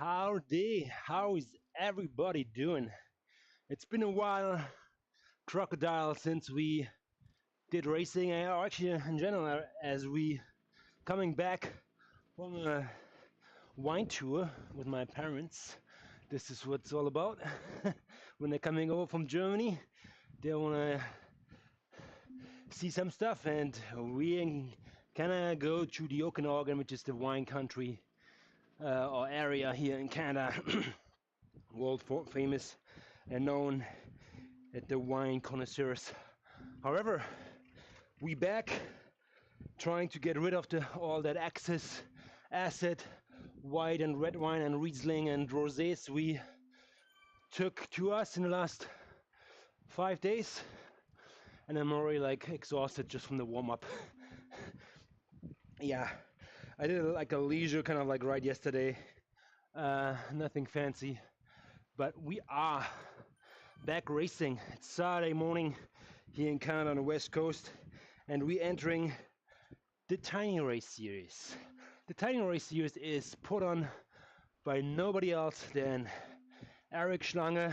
Howdy, how is everybody doing? It's been a while, crocodile, since we did racing, or actually in general, as we coming back from a wine tour with my parents. This is what it's all about. When they're coming over from Germany, they want to see some stuff, and we kind of go to the Okanagan, which is the wine country or area here in Canada. World famous and known at the wine connoisseurs. However, we back trying to get rid of all that excess acid, white and red wine and Riesling and rosés we took to us in the last 5 days, and I'm already like exhausted just from the warm-up. Yeah, I did like a leisure kind of like ride yesterday, nothing fancy. But we are back racing. It's Saturday morning here in Canada on the West Coast, and we're entering the Tiny Race Series. The Tiny Race Series is put on by nobody else than Eric Schlange.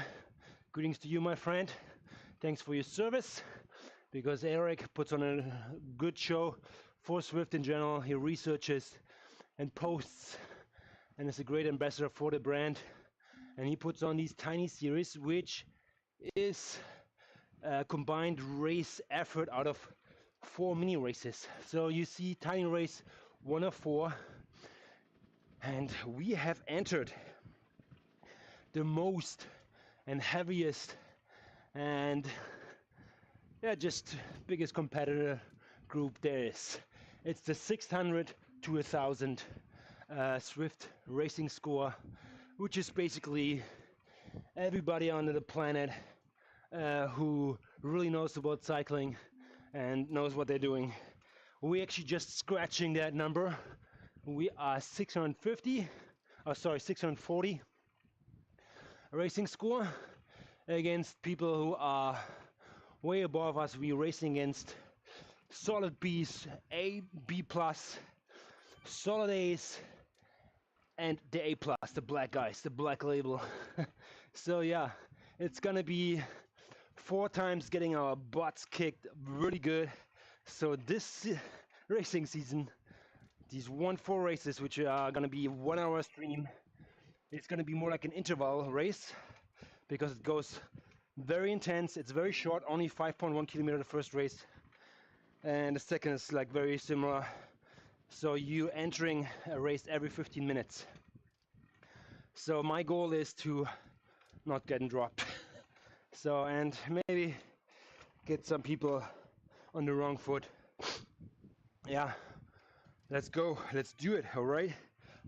Greetings to you, my friend. Thanks for your service, because Eric puts on a good show for Zwift in general. He researches and posts and is a great ambassador for the brand. And he puts on these tiny series, which is a combined race effort out of 4 mini races. So you see Tiny Race 1 of 4, and we have entered the most and heaviest and just biggest competitor group there is. It's the 600 to 1000 Zwift racing score, which is basically everybody on the planet who really knows about cycling and knows what they're doing. We're actually just scratching that number. We are 640 racing score against people who are way above us. We're racing against solid B's, A, B+, solid A's, and the A+, the black guys, the black label. So yeah, it's gonna be 4 times getting our butts kicked really good. So this racing season, these 1-4 races, which are gonna be 1 hour stream, it's gonna be more like an interval race, because it goes very intense. It's very short, only 5.1 kilometer the first race, and the second is like very similar. So you entering a race every 15 minutes. So my goal is to not get dropped. So, and maybe get some people on the wrong foot. Yeah, let's go. Let's do it, all right?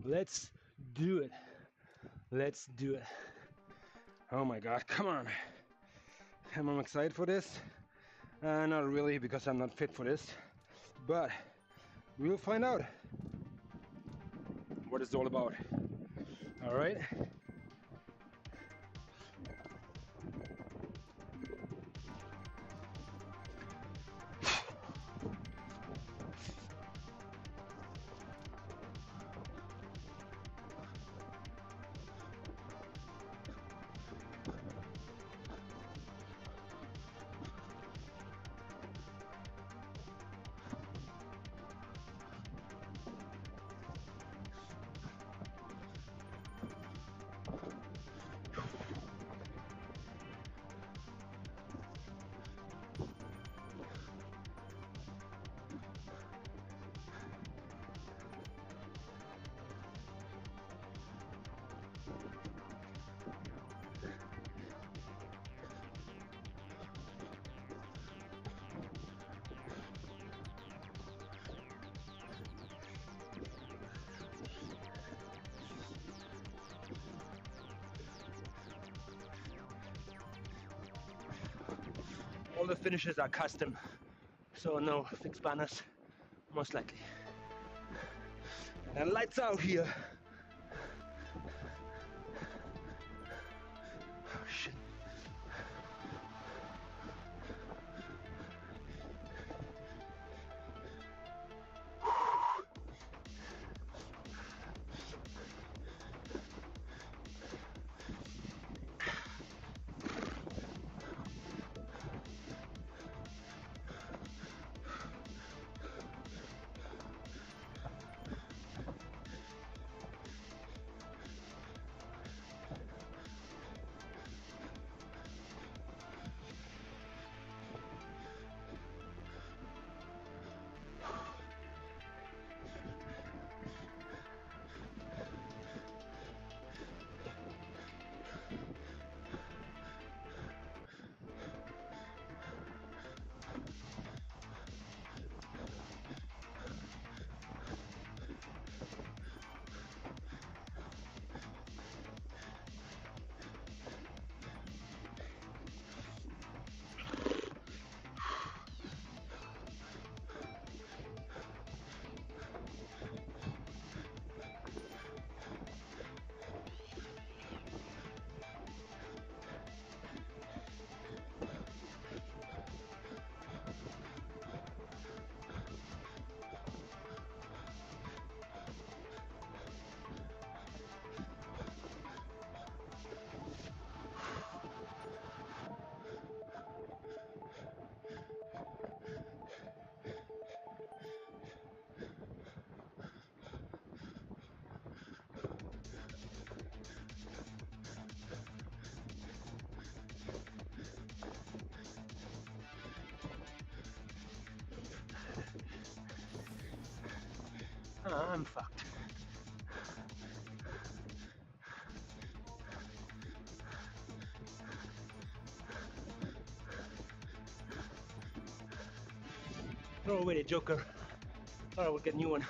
Let's do it. Let's do it. Oh my God, come on. Am I excited for this? Not really, because I'm not fit for this. But we'll find out what it's all about. All right. All the finishes are custom, so no fixed banners, most likely. And lights out here. Oh shit. I'm fucked. Throw away the Joker. Or I will get a new one.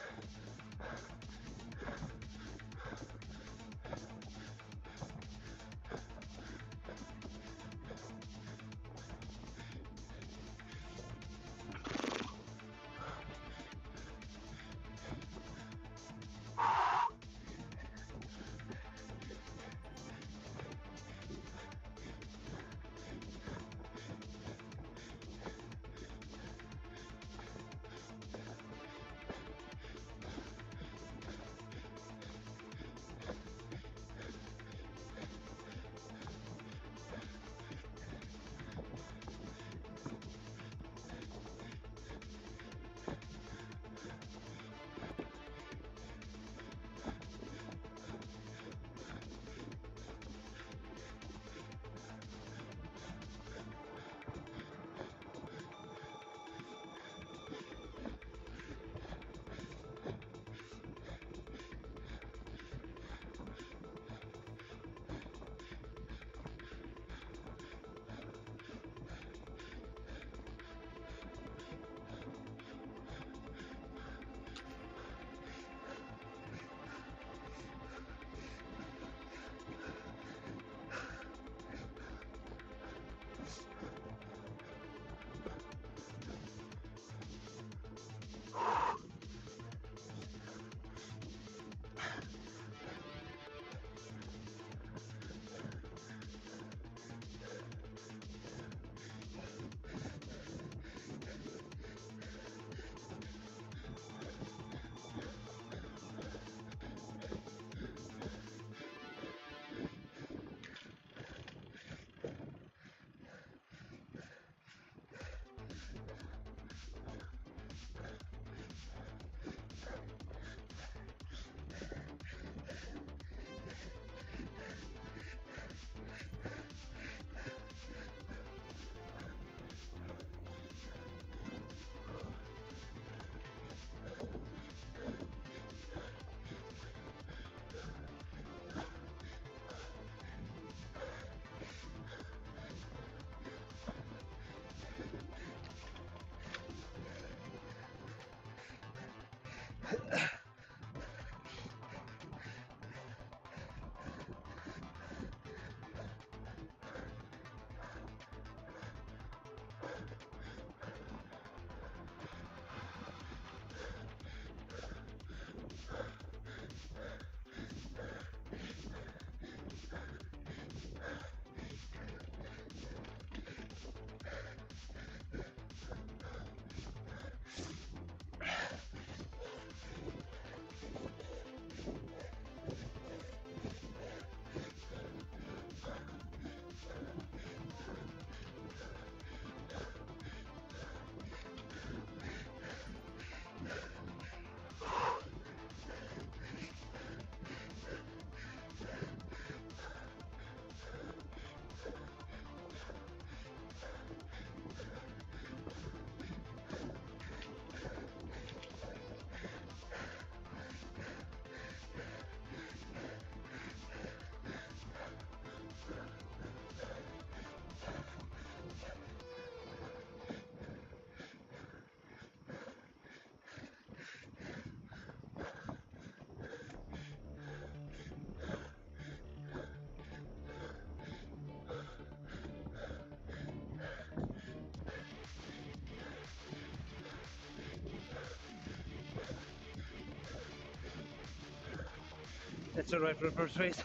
That's alright for the first race.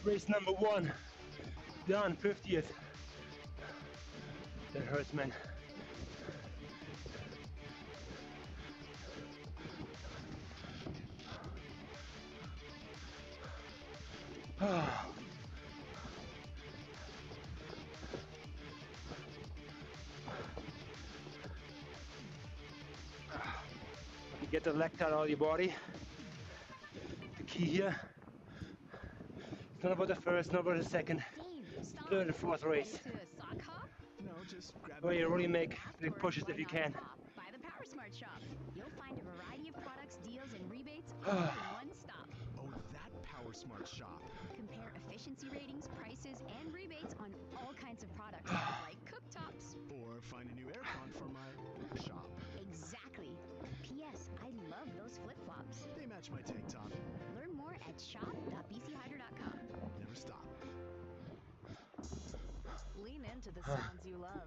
Race number 1, done, 50th. That hurts, man. You get the lactate out of your body. The key here. It's not about the first, not about the second, third and fourth race. No, just grab Where you really make big pushes if you can. By the Power Smart Shop. You'll find a variety of products, deals, and rebates all in one stop. Oh, that Power Smart Shop. Compare efficiency ratings, prices, and rebates on all kinds of products like cooktops. Or find a new aircon for my shop. Exactly. P.S. I love those flip-flops. They match my tank top. Learn more at shop.bchider.com. Never stop. Lean into the sounds you love.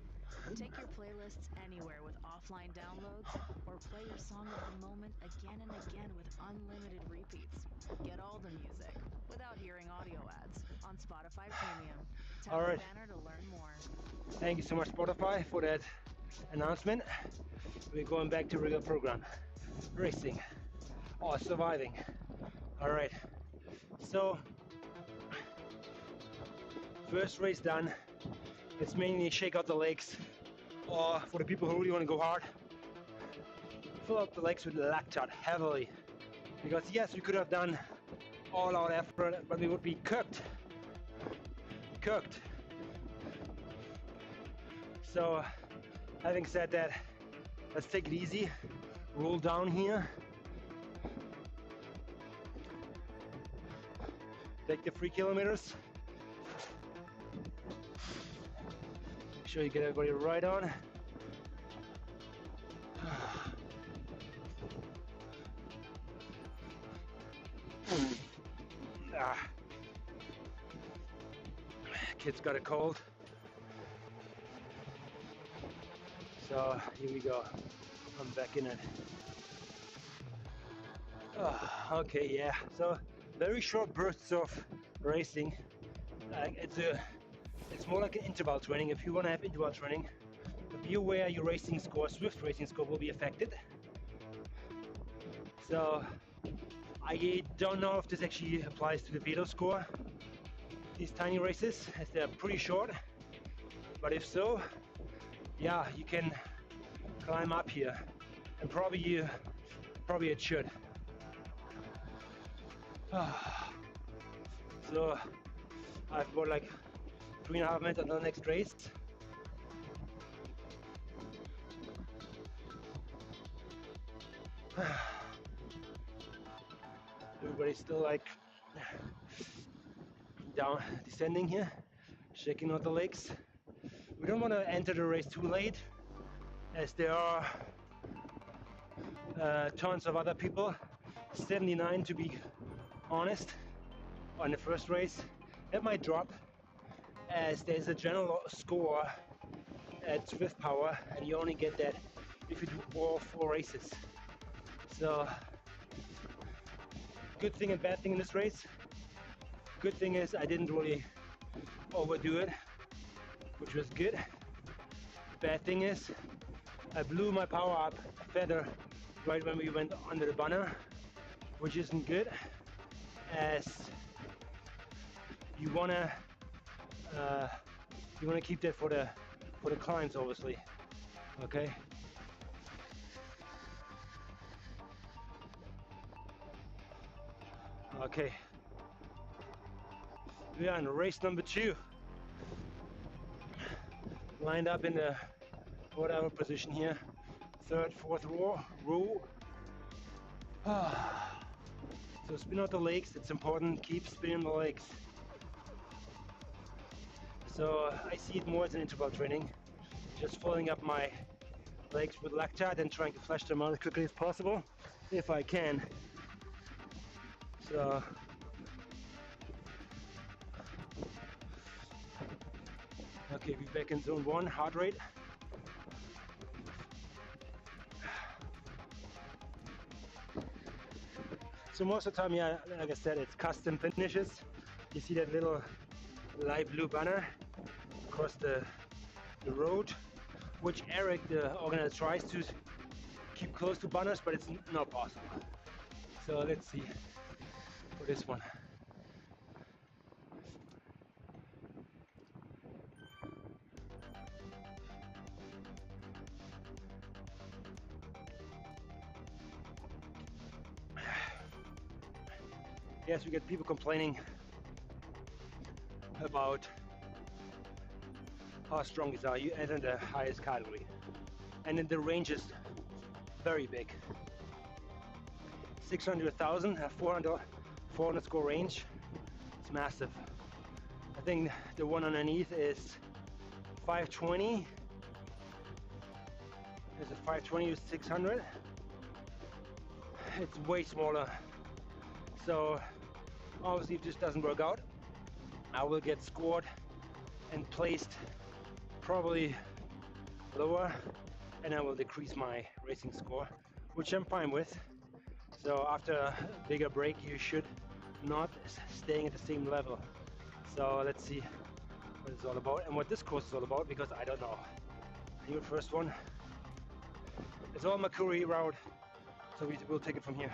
Take your playlists anywhere with offline downloads, or play your song of the moment again and again with unlimited repeats. Get all the music without hearing audio ads on Spotify Premium. Tap All right. the banner to learn more. Thank you so much, Spotify, for that announcement. We're going back to regular program. Racing or surviving. All right. So, first race done. Let's mainly shake out the legs, or for the people who really want to go hard, fill up the legs with lactate heavily. Because yes, we could have done all our effort, but we would be cooked. So, having said that, let's take it easy. Roll down here. Take the 3 kilometers. Make sure you get everybody right on. Kid's got a cold. So here we go. I'm back in it. Okay, yeah. So very short bursts of racing. It's more like an interval training. If you want to have interval training, be aware your racing score, Zwift racing score, will be affected. So I don't know if this actually applies to the Velo score, these tiny races, as they're pretty short. But if so, yeah, you can climb up here, and probably it should. So I've got like 3.5 minutes until the next race. Everybody's still like down, descending here, shaking out the legs. We don't want to enter the race too late, as there are tons of other people, 79 to be honest, on the first race. That might drop, as there's a general score at Zwift Power, and you only get that if you do all 4 races. So, good thing and bad thing in this race. Good thing is I didn't really overdo it, which was good. Bad thing is I blew my power up a feather right when we went under the banner, which isn't good, as you wanna keep that for the climbs, obviously. Okay. Okay. We are in race number 2. Lined up in the whatever position here. 3rd, 4th row. So spin out the legs, it's important, keep spinning the legs. So I see it more as an interval training, just filling up my legs with lactate and trying to flush them out as quickly as possible, if I can. So okay, we're back in zone 1, heart rate. So most of the time, yeah, like I said, it's custom finishes. You see that little light blue banner across the road, which Eric, the organizer, tries to keep close to banners, but it's not possible. So let's see for this one. Yes, we get people complaining about how strong these are. You enter the highest category, and then the range is very big. 600, 1,000, 400 score range. It's massive. I think the one underneath is 520. There's a 520 to 600. It's way smaller. So obviously if this doesn't work out, I will get scored and placed probably lower, and I will decrease my racing score, which I'm fine with. So after a bigger break, you should not staying at the same level. So let's see what it's all about and what this course is all about, because I don't know. Your first one. It's all Makuri route, so we'll take it from here.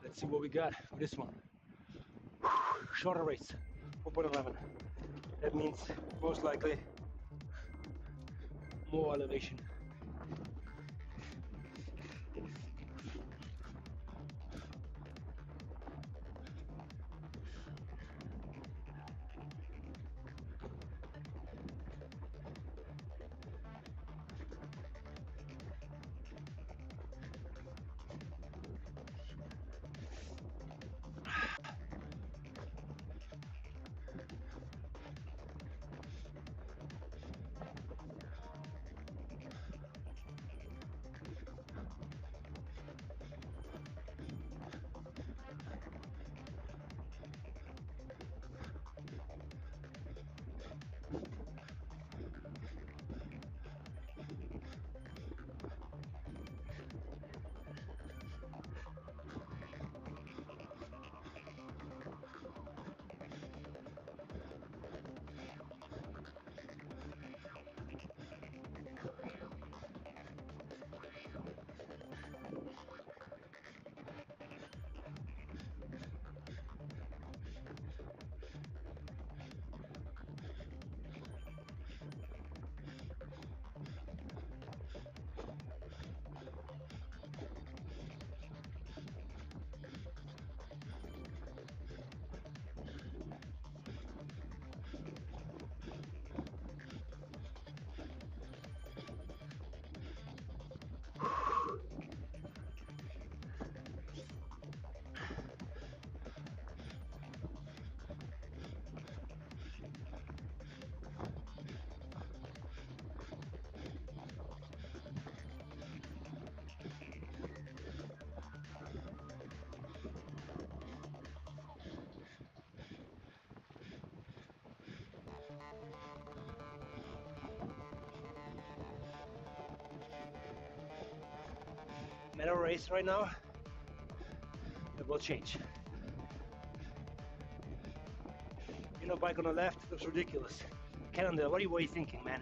Let's see what we got for this one. Shorter race, 4.11. That means most likely more elevation. Medal race right now, it will change. You know, bike on the left looks ridiculous. Cat on the, what are you thinking, man?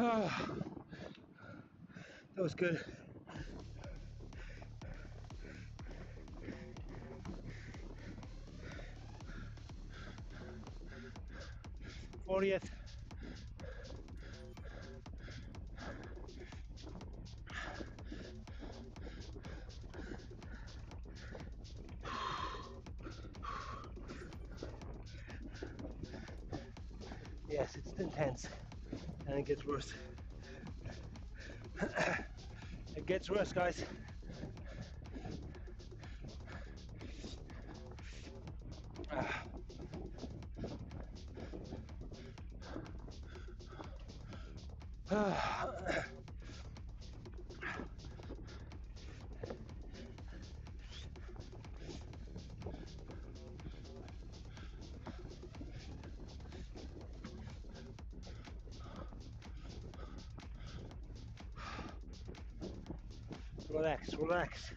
That was good. '40th. Yes, it's intense, and it gets worse. It gets worse, guys. Relax, relax.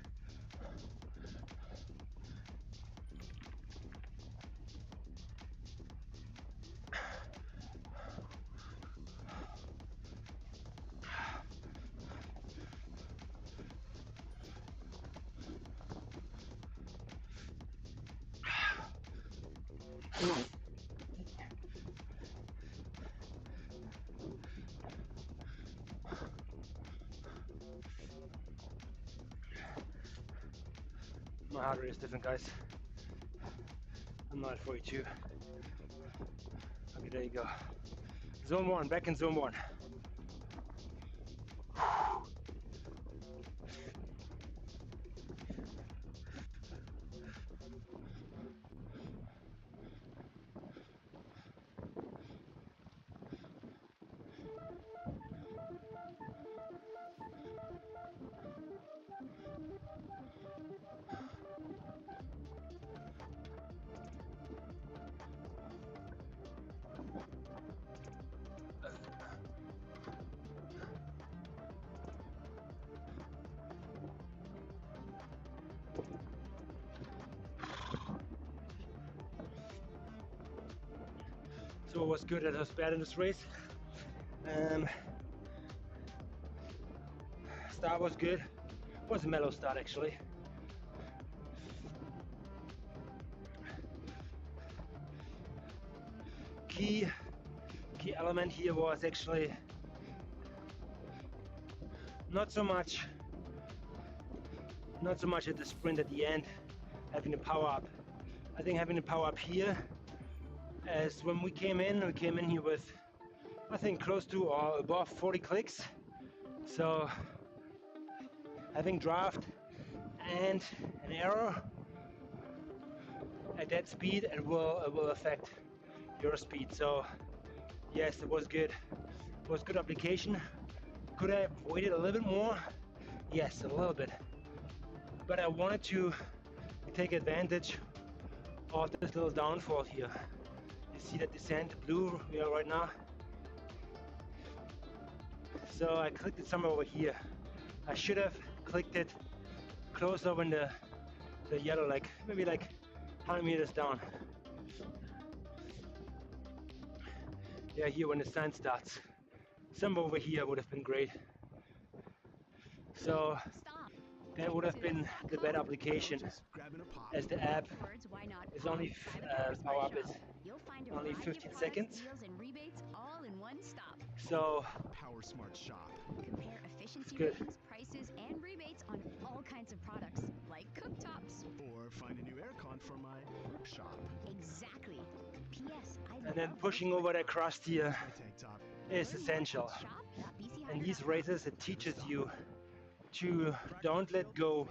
My heart rate is different, guys. I'm not at 42. Okay, there you go. Zone 1, back in zone 1. So what was good and what was bad in this race? Start was good. It was a mellow start actually. Key element here was actually not so much at the sprint at the end, having the power up. I think having the power up here, as when we came in here with, I think, close to or above 40 clicks. So having draft and an error at that speed, it will affect your speed. So yes, it was good. It was good application. Could I have waited a little bit more? Yes, a little bit. But I wanted to take advantage of this little downfall here. You see that descent blue we are right now? So I clicked it somewhere over here. I should have clicked it close over in the yellow, like maybe like 100 meters down. Yeah, here when the sun starts. Somewhere over here would have been great. So that would have been the better application, as the app is only power up is only 15 seconds. So Power Smart Shop. Compare efficiency good. ratings, prices, and rebates on all kinds of products, like cooktops. Or find a new aircon for my shop. Exactly. P.S. I and then love pushing over that crust here My tank top. is essential. In these races, it teaches you to don't let go,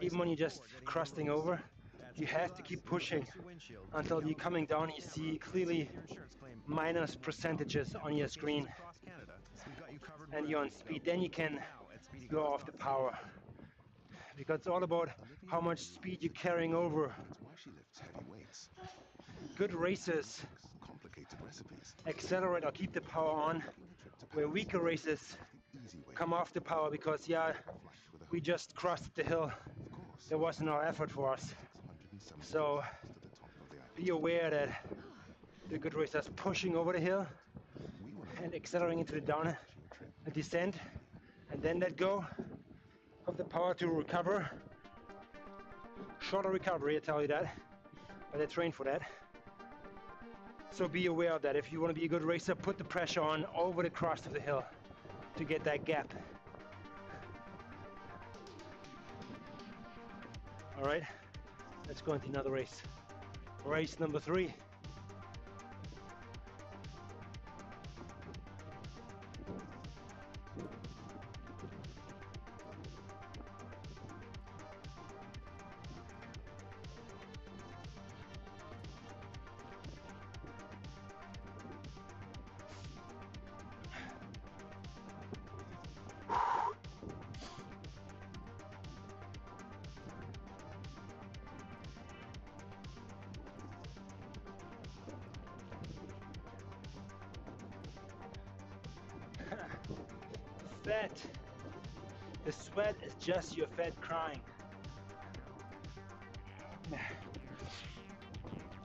even when you're just crusting over. You have to keep pushing until you're coming down. You see clearly minus percentages on your screen, and you're on speed. Then you can go off the power, because it's all about how much speed you're carrying over. That's why she lifts heavy weights. Good races Complicated recipes. accelerate or keep the power on, where weaker races Easy way. come off the power because, yeah, we just crossed the hill. There wasn't no effort for us. So be aware that the good racers pushing over the hill and accelerating into the down descent, and then let go of the power to recover. Shorter recovery, I tell you that, but I train for that. So be aware of that. If you want to be a good racer, put the pressure on over the crest of the hill to get that gap. All right, let's go into another race. Race number 3. Fat. The sweat is just your fat crying.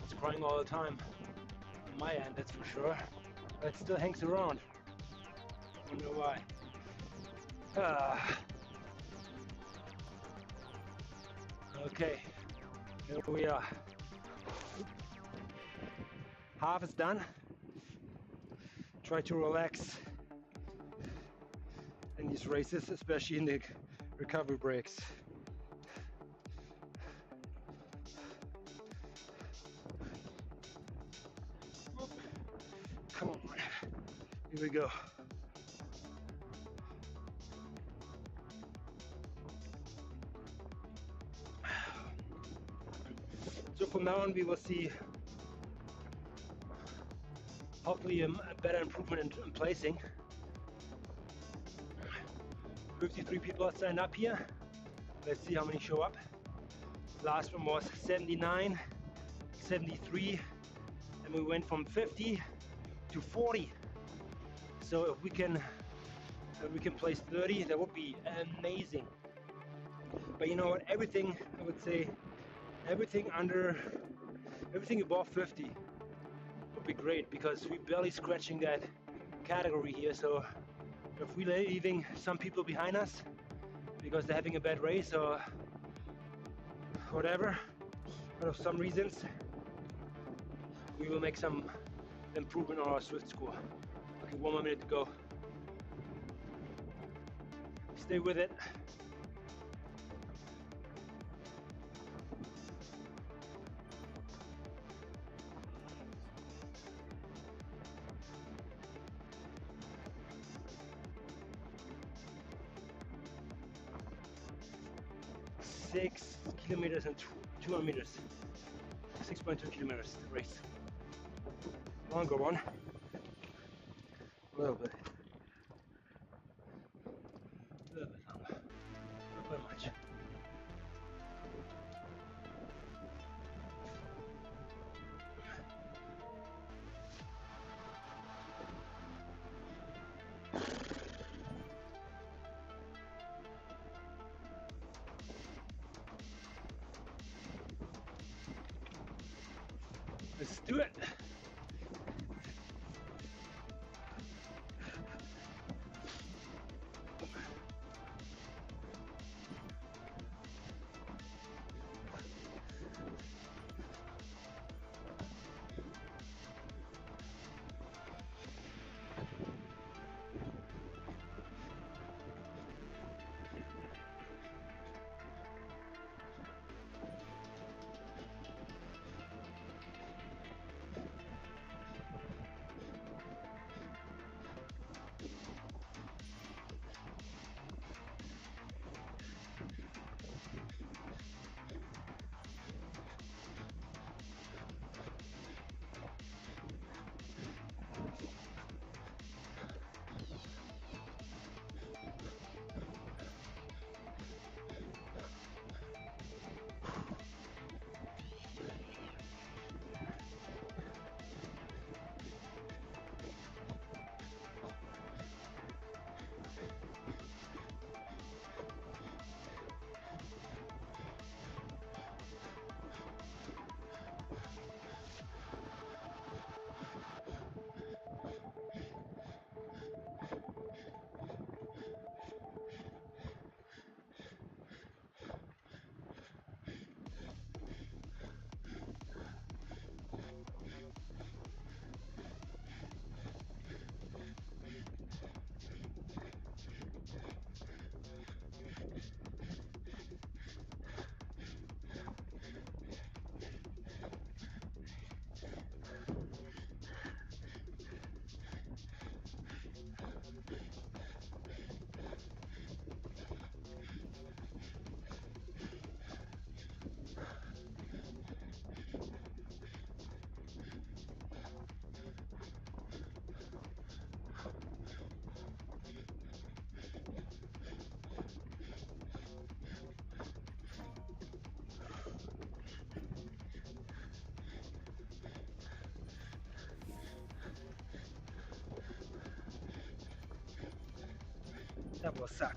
It's crying all the time. On my end, that's for sure. But it still hangs around. Wonder why. Okay, here we are. Half is done. Try to relax in these races, especially in the recovery breaks. Come on, here we go. So from now on we will see hopefully a better improvement in placing. 53 people are signed up here. Let's see how many show up. Last one was 79, 73, and we went from 50 to 40. So if we can place 30, that would be amazing. But you know what? Everything, I would say, everything above 50 would be great, because we're barely scratching that category here. So if we're leaving some people behind us because they're having a bad race or whatever, out of some reasons, we will make some improvement on our Zwift score. Okay, 1 more minute to go. Stay with it. Six kilometers and 200 meters. 6.2 kilometers race. Longer one. A little bit. A little bit longer. Not by much. Let's do it. That will suck.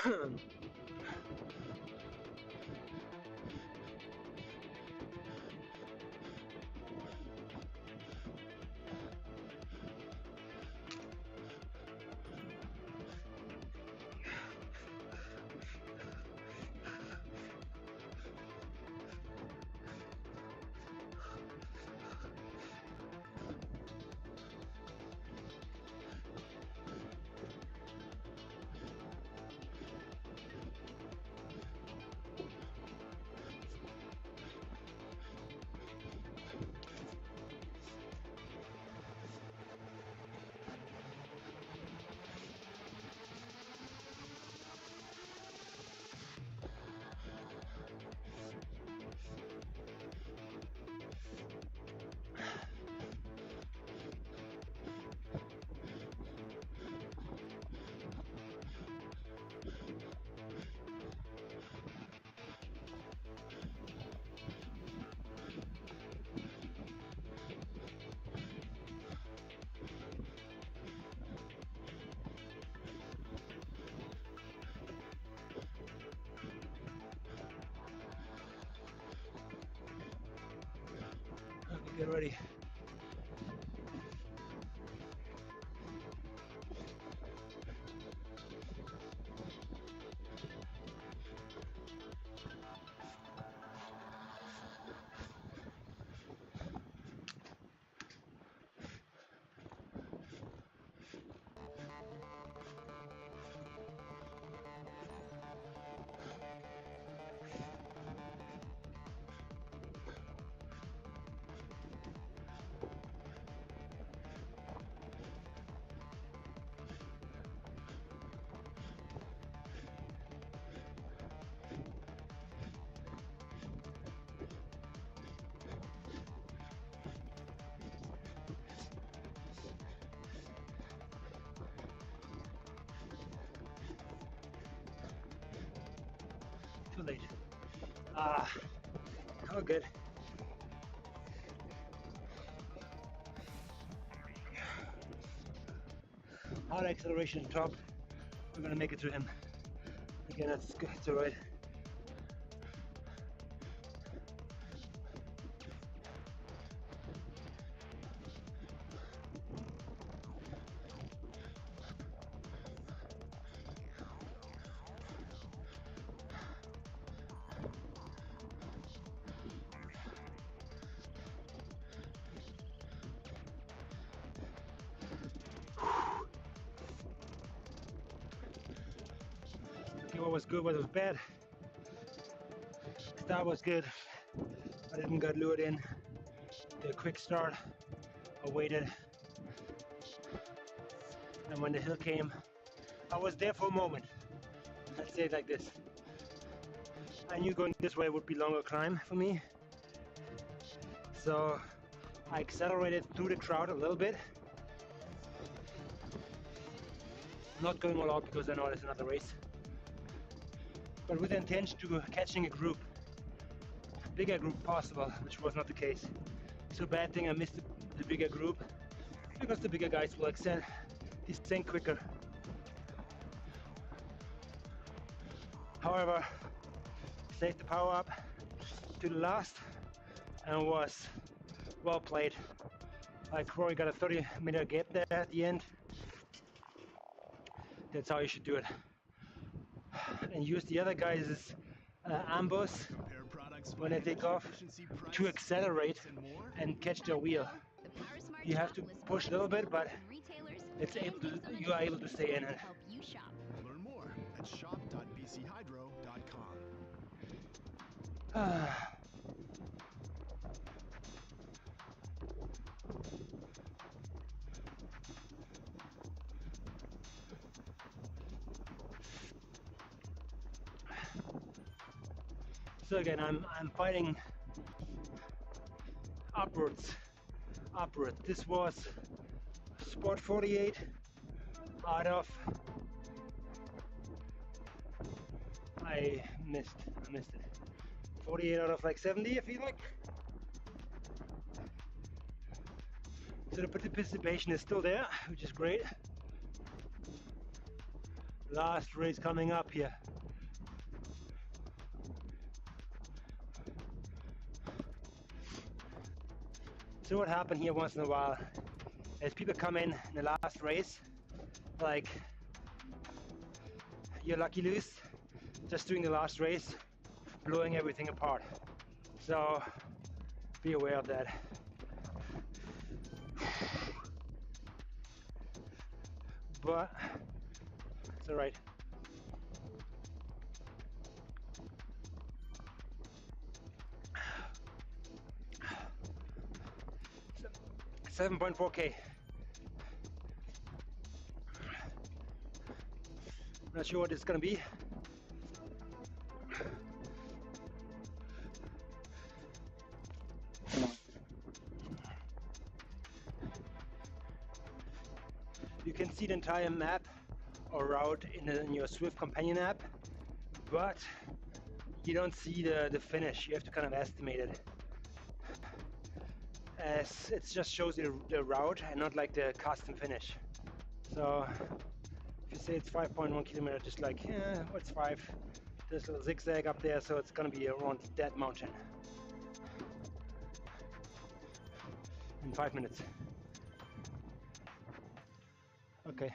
Okay, get ready. Too late. Oh good. Hard acceleration top. We're gonna make it to him. Again, that's good. It's alright. Okay, what was good, what was bad? Start was good. I didn't get lured in. Did a quick start. I waited. And when the hill came, I was there for a moment. Let's say it like this. I knew going this way would be longer climb for me. So I accelerated through the crowd a little bit. Not going all out because I know there's another race. But with the intention to catching a group. Bigger group possible, which was not the case. So bad thing I missed the bigger group because the bigger guys will descend quicker. However, saved the power up to the last and was well played. Like Rory got a 30-meter gap there at the end. That's how you should do it. And use the other guys' ambush when they take off to accelerate and catch their wheel. You have to push a little bit, but you are able to stay in it. Learn more at shop.bchydro.com. So again, I'm fighting upwards. This was spot 48 out of. I missed it. 48 out of like 70, I feel like. So the participation is still there, which is great. Last race coming up here. So what happened here once in a while is people come in the last race, like you're lucky loose, just doing the last race, blowing everything apart. So be aware of that. But it's all right. 7.4K. Not sure what it's gonna be. You can see the entire map or route in your Zwift companion app, but you don't see the finish. You have to kind of estimate it, as it just shows the route and not like the custom finish. So if you say it's 5.1 kilometer, just like, yeah, what's 5? There's a little zigzag up there, so it's gonna be around that mountain in 5 minutes. Okay.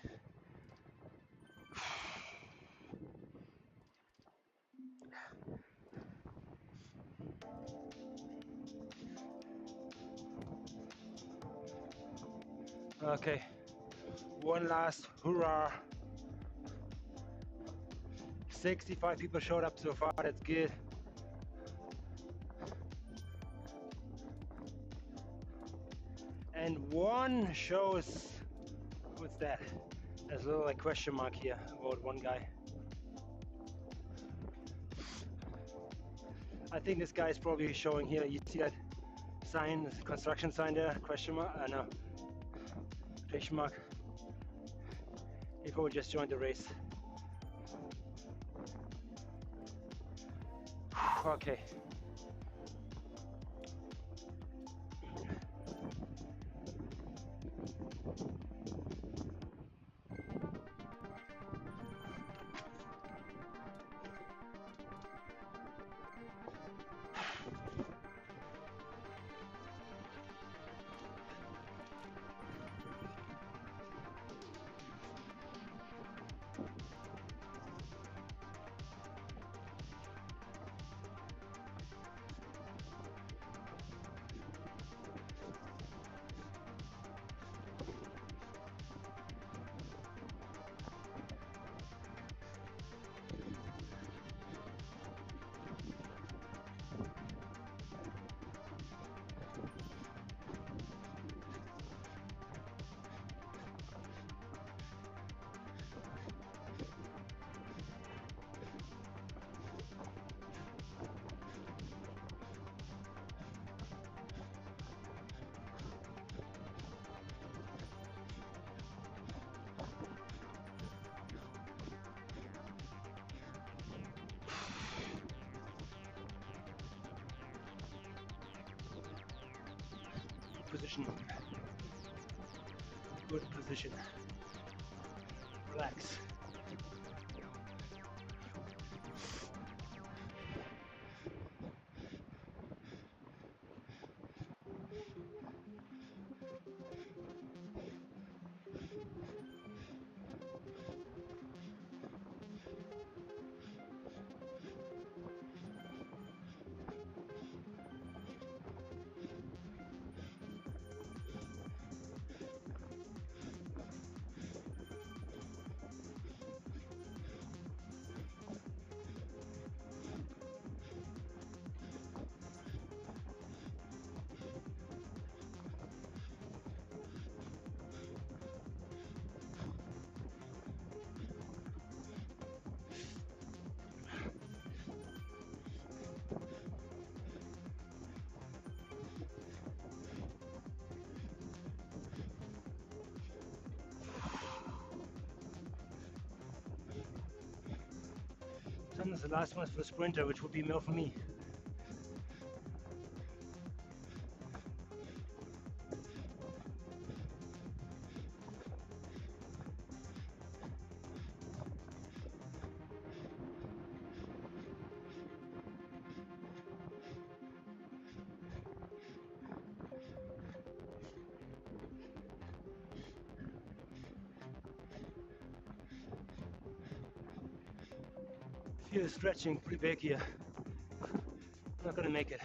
Okay, one last hurrah. 65 people showed up so far, that's good. And one shows, what's that? There's a little like question mark here about one guy. I think this guy is probably showing here, you see that sign, construction sign there, question mark, no, question mark. He probably just joined the race. Okay. Position. Good position. Relax. Sometimes the last one is for the sprinter, which would be more for me. Here, stretching pretty big here. I'm not gonna make it.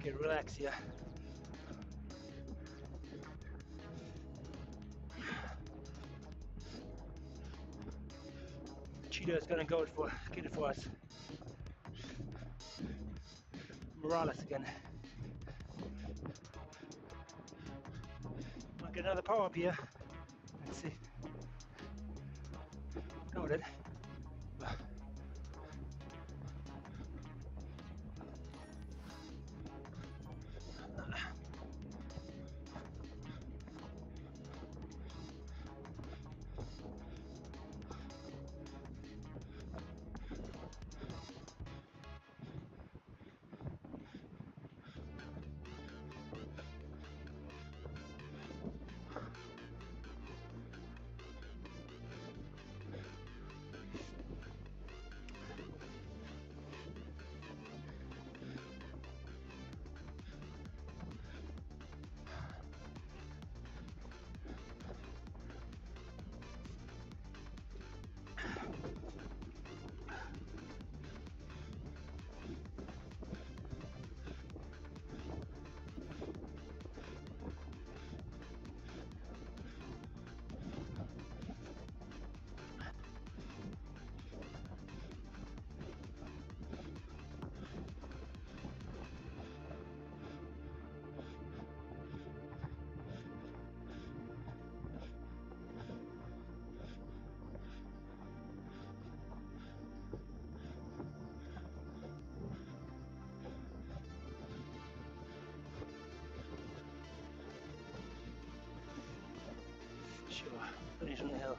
Okay, relax here. Cheetah is gonna get it for us. Morales again. Might get another power up here. Let's see. Got it. Sure, finish on the hill.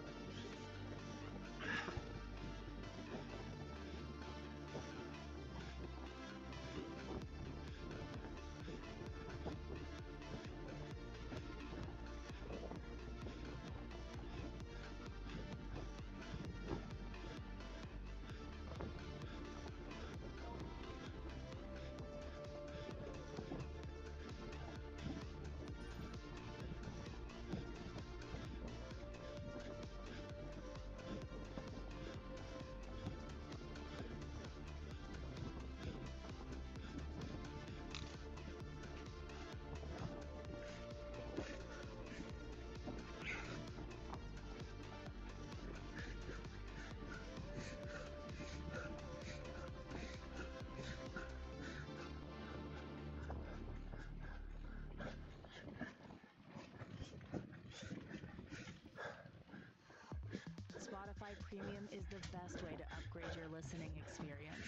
Spotify Premium is the best way to upgrade your listening experience.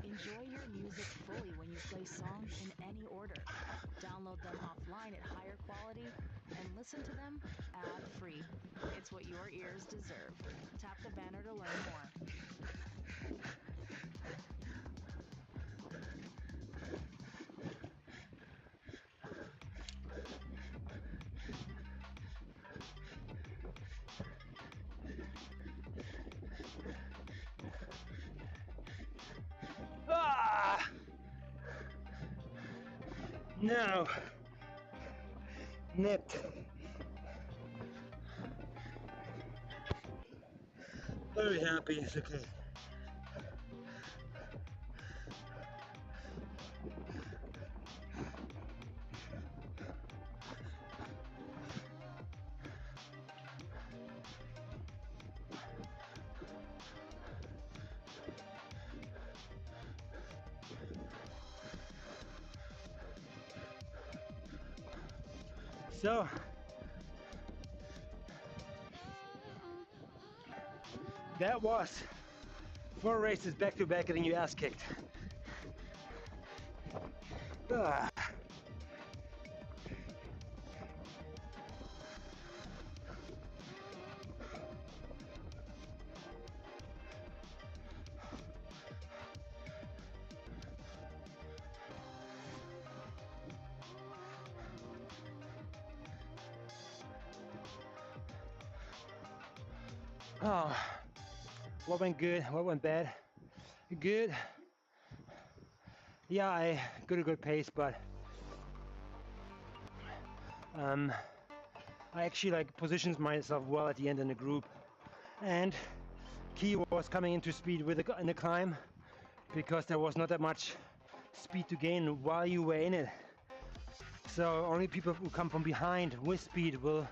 Enjoy your music fully when you play songs in any order. Download them offline at higher quality and listen to them ad-free. It's what your ears deserve. Tap the banner to learn more. Ah! No. Nipped. Very happy, it's okay. So, that was 4 races back to back getting your ass kicked. Ah. Oh, what went good? What went bad? Good. Yeah, I got a good pace, but I actually like positioned myself well at the end in the group, and key was coming into speed with in the climb, because there was not that much speed to gain while you were in it. So only people who come from behind with speed will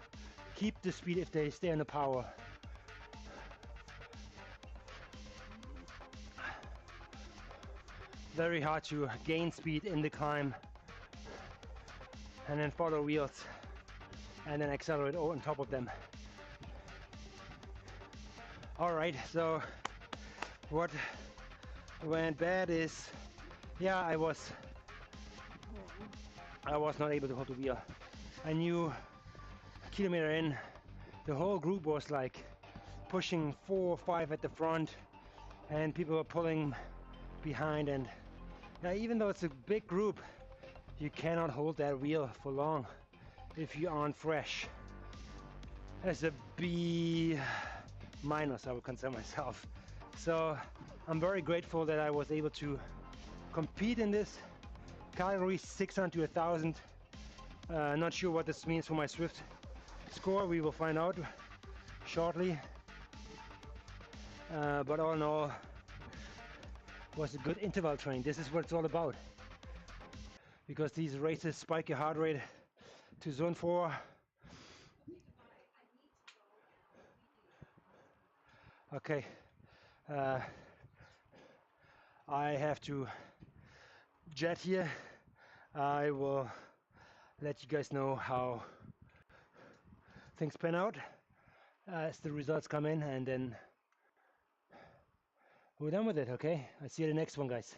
keep the speed if they stay in the power. Very hard to gain speed in the climb and then follow wheels and then accelerate on top of them. Alright, so what went bad is, yeah, I was not able to hold the wheel. I knew kilometer in, the whole group was like pushing 4 or 5 at the front and people were pulling behind, and even though it's a big group, you cannot hold that wheel for long if you aren't fresh. That's a B minus, I would consider myself. So I'm very grateful that I was able to compete in this category 600 to 1000. Not sure what this means for my Zwift score. We will find out shortly. But all in all, it was a good interval training. This is what it's all about. Because these races spike your heart rate to zone 4. Okay, I have to jet here. I will let you guys know how things pan out as the results come in, and then we're done with it. Okay, I'll see you in the next one, guys.